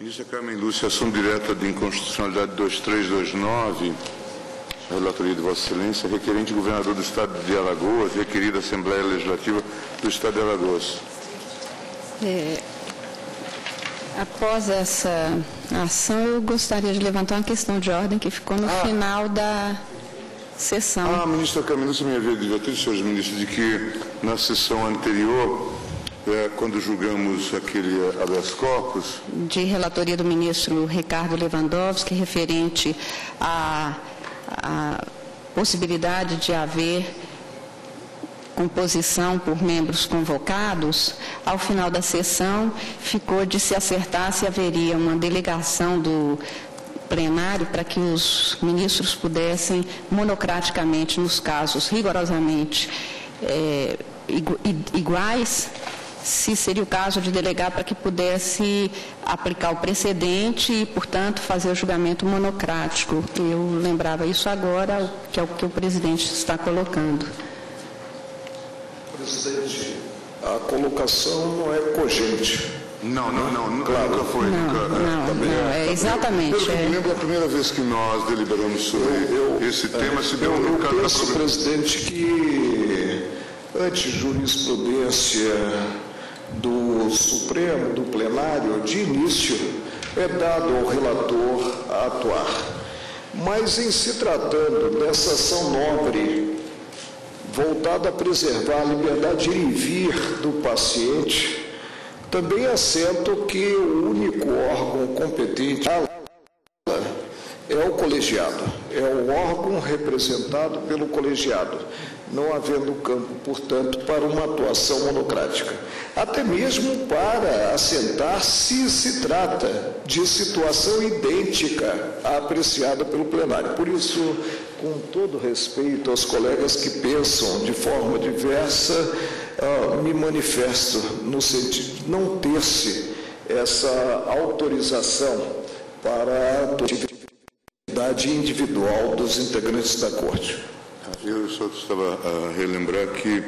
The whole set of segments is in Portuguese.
Ministra Carmen Lúcia, ação direta de inconstitucionalidade 2329, a relatoria de Vossa Excelência, requerente governador do Estado de Alagoas, requerida Assembleia Legislativa do Estado de Alagoas. Após essa ação, eu gostaria de levantar uma questão de ordem que ficou no final da sessão. A ministra Carmen Lúcia me havia advertido, senhores ministros, de que na sessão anterior, quando julgamos aquele habeas corpus, de relatoria do ministro Ricardo Lewandowski, referente à possibilidade de haver composição por membros convocados, ao final da sessão ficou de se acertar se haveria uma delegação do plenário para que os ministros pudessem monocraticamente, nos casos rigorosamente iguais, se seria o caso de delegar para que pudesse aplicar o precedente e, portanto, fazer o julgamento monocrático. Eu lembrava isso agora, que é o que o presidente está colocando. Presidente, a colocação não é cogente. Não, claro, nunca foi. Não, exatamente. Eu lembro a primeira vez que nós deliberamos sobre esse tema, se deu no caso da penso, presidente, que ante jurisprudência do Supremo, do plenário, de início, é dado ao relator a atuar. Mas, em se tratando dessa ação nobre, voltada a preservar a liberdade de ir e vir do paciente, também assento que o único órgão competente é o colegiado, é o órgão representado pelo colegiado, não havendo campo, portanto, para uma atuação monocrática. Até mesmo para assentar se se trata de situação idêntica à apreciada pelo plenário. Por isso, com todo respeito aos colegas que pensam de forma diversa, me manifesto no sentido de não ter-se essa autorização para a atividade individual dos integrantes da Corte. Eu só estava a relembrar que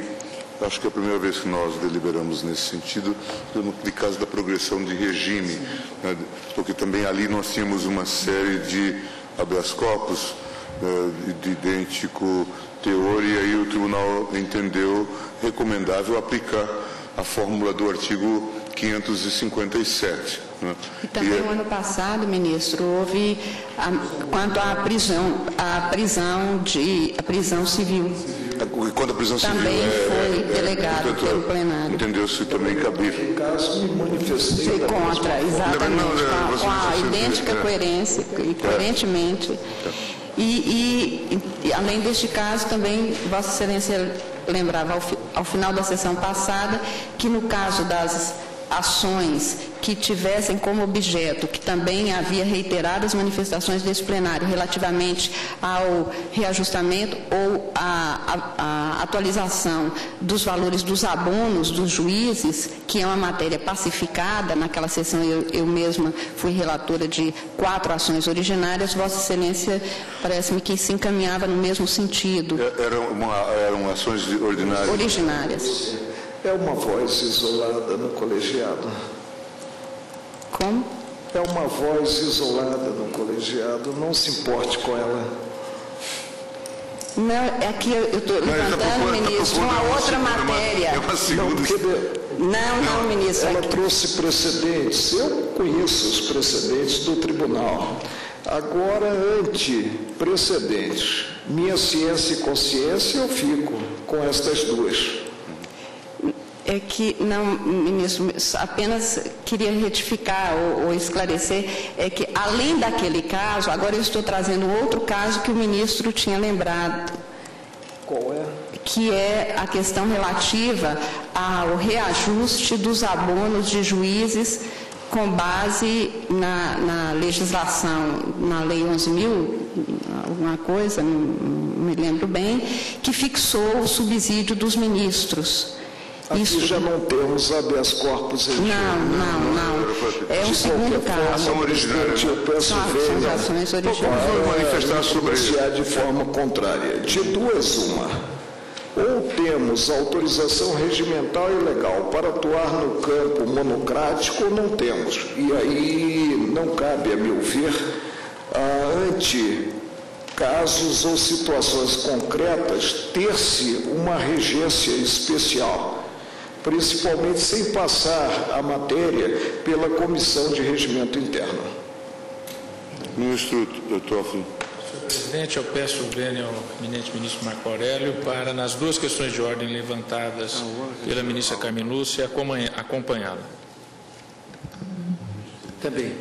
acho que é a primeira vez que nós deliberamos nesse sentido, no caso da progressão de regime, né, porque também ali nós tínhamos uma série de habeas corpus de idêntico teor, e aí o tribunal entendeu recomendável aplicar a fórmula do artigo 557. Né? E também no ano passado, ministro, houve quanto à prisão civil. Quando a prisão civil também foi delegado pelo plenário. Entendeu-se também cabível. No caso, me manifestei foi contra, exatamente, com a idêntica coerência e coerentemente. E, além deste caso, também Vossa Excelência lembrava ao final da sessão passada que, no caso das ações que tivessem como objeto, que também havia reiteradas manifestações desse plenário relativamente ao reajustamento ou à atualização dos valores dos abonos dos juízes, que é uma matéria pacificada. Naquela sessão eu mesma fui relatora de 4 ações originárias. Vossa Excelência parece-me que se encaminhava no mesmo sentido. Eram ações ordinárias? Originárias. É uma voz isolada no colegiado. Como? É uma voz isolada no colegiado, não se importe com ela. Não, é que eu estou levantando, ministro, uma outra matéria. Não, ministro. Ela trouxe precedentes. Eu conheço os precedentes do tribunal. Agora, ante precedentes, minha ciência e consciência, eu fico com estas duas. É que, não, ministro, apenas queria retificar ou esclarecer, é que, além daquele caso, agora eu estou trazendo outro caso que o ministro tinha lembrado. Qual é? Que é a questão relativa ao reajuste dos abonos de juízes com base na legislação, na Lei 11.000, alguma coisa, não me lembro bem, que fixou o subsídio dos ministros. Aqui isso já não temos habeas corpus. Não. É um segundo caso. Ação originária. Eu peço são ações originárias. Vamos manifestar sobre isso. De forma contrária. De duas, uma. ou temos autorização regimental e legal para atuar no campo monocrático ou não temos. E aí não cabe, a meu ver, ante casos ou situações concretas, ter-se uma regência especial, principalmente sem passar a matéria pela Comissão de Regimento Interno. Ministro Toffoli. Senhor presidente, eu peço o vênio ao eminente ministro Marco Aurélio para, nas duas questões de ordem levantadas pela ministra Carmen Lúcia, acompanhá-la. Também.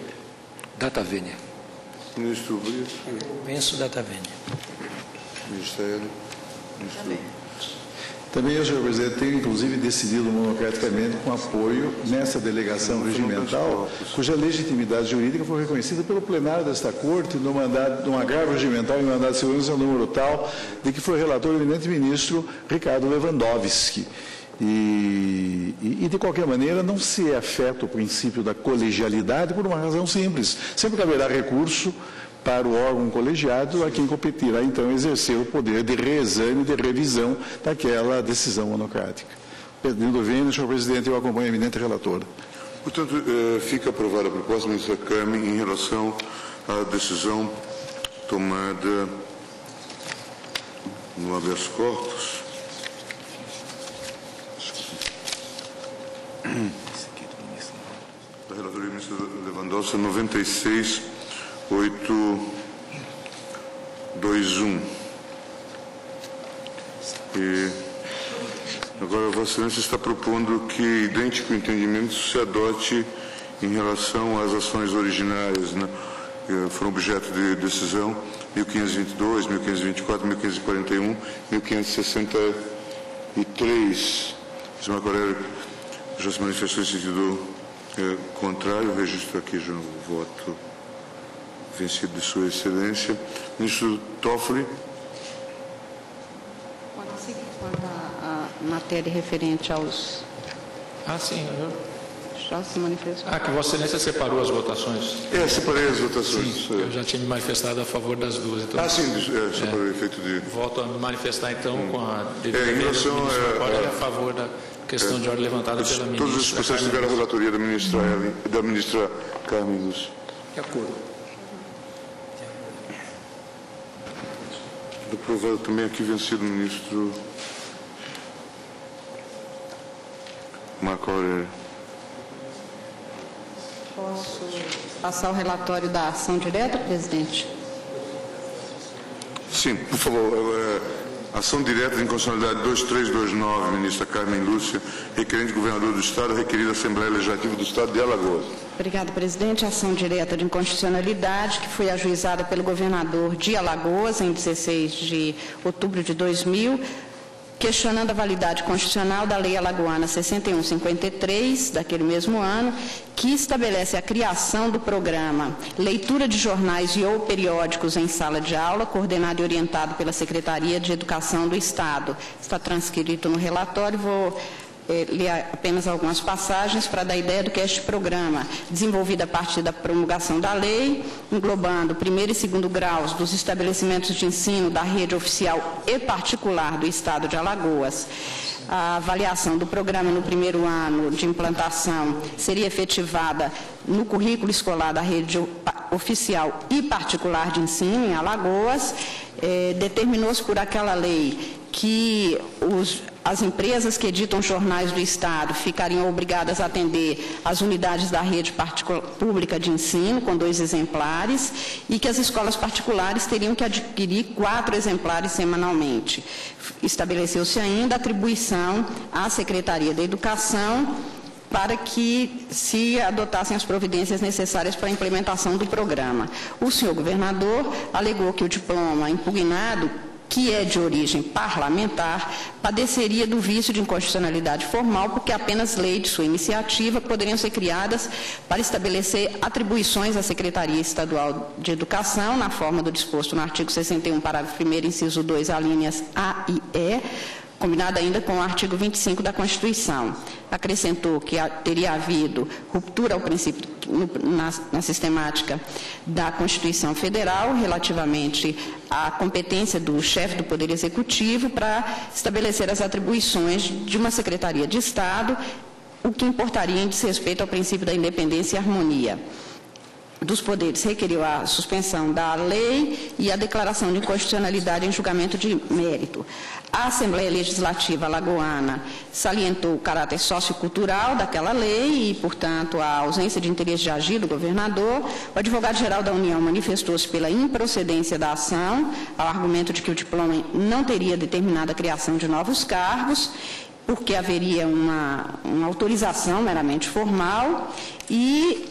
Data vênia. Ministro Brito. Penso data vênia. Ministério. Ministro. Também eu, senhor presidente, tenho inclusive decidido monocraticamente com apoio nessa delegação regimental, cuja legitimidade jurídica foi reconhecida pelo plenário desta Corte no agravo regimental em mandado de segurança número tal, de que foi relator o eminente ministro Ricardo Lewandowski. E de qualquer maneira, não se afeta o princípio da colegialidade por uma razão simples. Sempre haverá recurso para o órgão colegiado a quem competirá, então, exercer o poder de reexame, de revisão daquela decisão monocrática. Pedindo vênia, senhor presidente, eu acompanho a eminente relatora. Portanto, fica aprovada a proposta da ministra Carmen em relação à decisão tomada no habeas corpus. Da relatoria do ministro Lewandowski, 96.821. E agora, Vossa Excelência está propondo que idêntico entendimento se adote em relação às ações originárias, né, que foram objeto de decisão 1522, 1524, 1541, 1563. O senhor Marco Aurélio já se manifestou em sentido contrário, eu registro aqui já o voto vencido de Sua Excelência. Ministro Toffoli. Quanto à matéria referente aos... Sim, já se manifestou. que Vossa Excelência separou as votações. Separei as votações. Sim, eu já tinha me manifestado a favor das duas. Então, separei o efeito de... Volto a me manifestar, então, com a devida em relação a favor da questão de ordem levantada pela ministra. Todos os processos tiveram a relatoria da ministra Carmen Lúcia. De acordo. Aprovado também aqui vencido o ministro Marco Aurélio. Posso passar o relatório da ação direta, presidente? Sim, por favor. Ação direta de inconstitucionalidade 2329, ministra Carmen Lúcia, requerente governador do Estado, requerida Assembleia Legislativa do Estado de Alagoas. Obrigada, presidente. Ação direta de inconstitucionalidade que foi ajuizada pelo governador de Alagoas em 16 de outubro de 2000, questionando a validade constitucional da Lei Alagoana 6153, daquele mesmo ano, que estabelece a criação do programa Leitura de Jornais e ou Periódicos em Sala de Aula, coordenado e orientado pela Secretaria de Educação do Estado. Está transcrito no relatório, vou ler apenas algumas passagens para dar ideia do que é este programa, desenvolvido a partir da promulgação da lei, englobando primeiro e segundo graus dos estabelecimentos de ensino da rede oficial e particular do Estado de Alagoas. A avaliação do programa no primeiro ano de implantação seria efetivada no currículo escolar da rede oficial e particular de ensino em Alagoas. Determinou-se por aquela lei que as empresas que editam jornais do Estado ficariam obrigadas a atender as unidades da rede pública de ensino, com 2 exemplares, e que as escolas particulares teriam que adquirir 4 exemplares semanalmente. Estabeleceu-se ainda a atribuição à Secretaria da Educação para que se adotassem as providências necessárias para a implementação do programa. O senhor governador alegou que o diploma impugnado, que é de origem parlamentar, padeceria do vício de inconstitucionalidade formal, porque apenas lei de sua iniciativa poderiam ser criadas para estabelecer atribuições à Secretaria Estadual de Educação, na forma do disposto no artigo 61, parágrafo 1º, inciso 2, alíneas A e E, combinado ainda com o artigo 25 da Constituição. Acrescentou que teria havido ruptura ao princípio na sistemática da Constituição Federal relativamente à competência do chefe do Poder Executivo para estabelecer as atribuições de uma Secretaria de Estado, o que importaria em desrespeito ao princípio da independência e harmonia dos poderes. Requeriu a suspensão da lei e a declaração de inconstitucionalidade em julgamento de mérito. A Assembleia Legislativa Alagoana salientou o caráter sociocultural daquela lei e, portanto, a ausência de interesse de agir do governador. O advogado-geral da União manifestou-se pela improcedência da ação, ao argumento de que o diploma não teria determinado a criação de novos cargos, porque haveria uma autorização meramente formal, e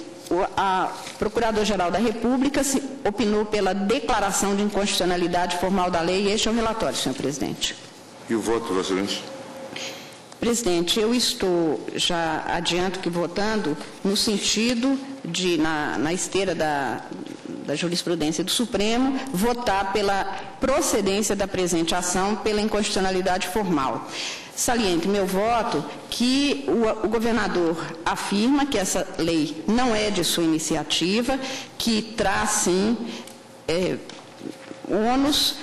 a Procurador-Geral da República opinou pela declaração de inconstitucionalidade formal da lei, e este é o relatório, senhor presidente. E o voto, Vossa Excelência? Presidente, eu estou, já adianto que votando no sentido de, na esteira da jurisprudência do Supremo, votar pela procedência da presente ação pela inconstitucionalidade formal. Saliento meu voto que o governador afirma que essa lei não é de sua iniciativa, que traz, sim, ônus,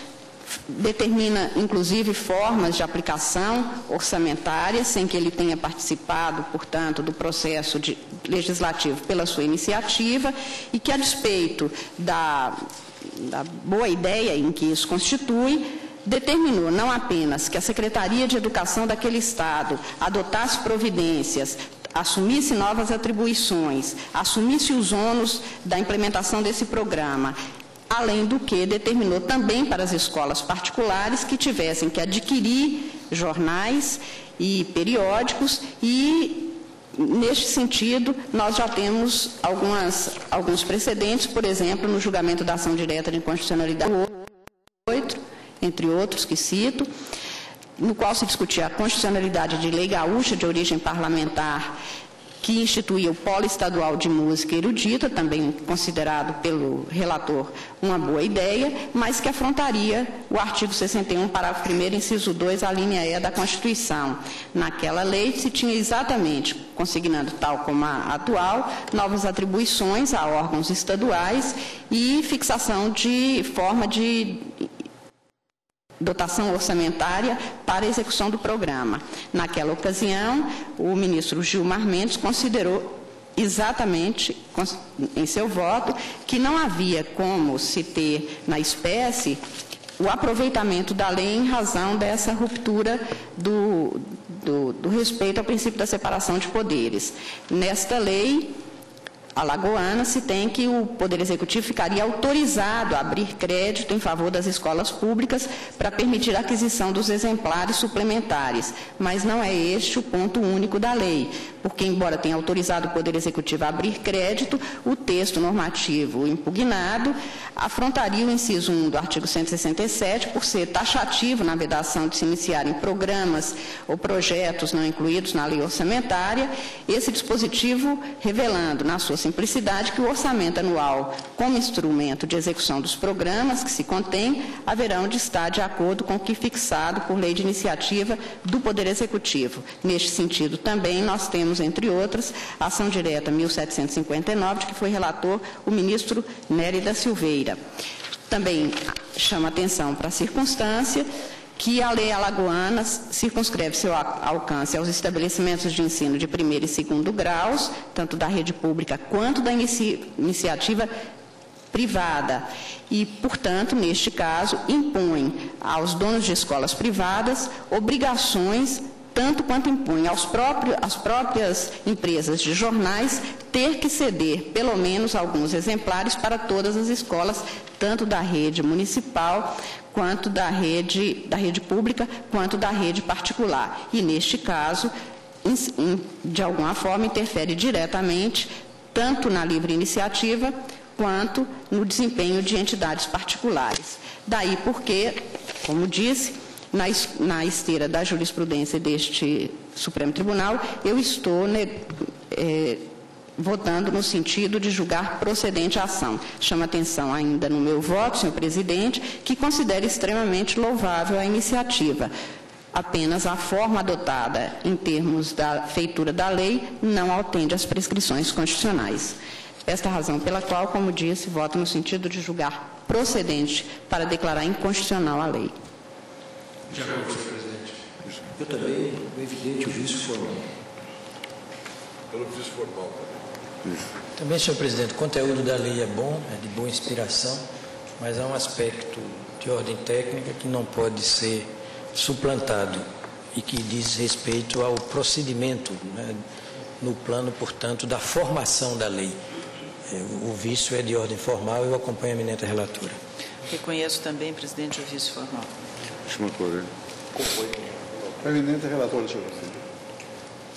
determina, inclusive, formas de aplicação orçamentária, sem que ele tenha participado, portanto, do processo legislativo pela sua iniciativa, e que, a despeito da boa ideia em que isso constitui, determinou não apenas que a Secretaria de Educação daquele Estado adotasse providências, assumisse novas atribuições, assumisse os ônus da implementação desse programa, além do que determinou também para as escolas particulares que tivessem que adquirir jornais e periódicos, e, neste sentido, nós já temos alguns precedentes, por exemplo, no julgamento da ação direta de inconstitucionalidade 8, entre outros que cito, no qual se discutia a constitucionalidade de lei gaúcha de origem parlamentar, que instituía o Polo Estadual de Música Erudita, também considerado pelo relator uma boa ideia, mas que afrontaria o artigo 61, parágrafo 1º, inciso 2, a linha E da Constituição. Naquela lei se tinha exatamente, consignando tal como a atual, novas atribuições a órgãos estaduais e fixação de forma de dotação orçamentária para a execução do programa. Naquela ocasião, o ministro Gilmar Mendes considerou exatamente, em seu voto, que não havia como se ter na espécie o aproveitamento da lei em razão dessa ruptura do respeito ao princípio da separação de poderes. Nesta lei alagoana, se tem que o Poder Executivo ficaria autorizado a abrir crédito em favor das escolas públicas para permitir a aquisição dos exemplares suplementares, mas não é este o ponto único da lei, porque, embora tenha autorizado o Poder Executivo a abrir crédito, o texto normativo impugnado afrontaria o inciso 1 do artigo 167, por ser taxativo na vedação de se iniciarem programas ou projetos não incluídos na lei orçamentária, esse dispositivo revelando, na sua simplicidade, que o orçamento anual, como instrumento de execução dos programas que se contém, haverão de estar de acordo com o que fixado por lei de iniciativa do Poder Executivo. Neste sentido, também, nós temos, entre outras, a ação direta 1759, de que foi relator o ministro Nery da Silveira. Também chama atenção para a circunstância que a lei alagoana circunscreve seu alcance aos estabelecimentos de ensino de primeiro e segundo graus, tanto da rede pública quanto da iniciativa privada, e, portanto, neste caso, impõe aos donos de escolas privadas obrigações, tanto quanto impõe às próprias empresas de jornais ter que ceder pelo menos alguns exemplares para todas as escolas, tanto da rede municipal, quanto da rede pública, quanto da rede particular. E, neste caso, de alguma forma, interfere diretamente tanto na livre iniciativa quanto no desempenho de entidades particulares. Daí porque, como disse, na esteira da jurisprudência deste Supremo Tribunal, eu estou votando no sentido de julgar procedente a ação. Chama atenção ainda no meu voto, senhor presidente, que considero extremamente louvável a iniciativa. Apenas a forma adotada em termos da feitura da lei não atende às prescrições constitucionais. Esta é a razão pela qual, como disse, voto no sentido de julgar procedente para declarar inconstitucional a lei. De acordo, senhor presidente. Eu também, é evidente, o vício formal. Pelo vício formal também. Também, senhor presidente, o conteúdo da lei é bom, é de boa inspiração, mas há um aspecto de ordem técnica que não pode ser suplantado e que diz respeito ao procedimento, né, no plano, portanto, da formação da lei. O vício é de ordem formal e eu acompanho a eminente relatora. Reconheço também, presidente, o vício formal. Marco Eminente relatora, senhor presidente.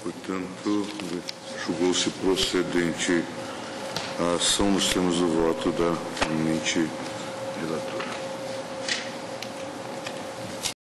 Portanto, julgou-se procedente a ação nos termos do voto da eminente relatora.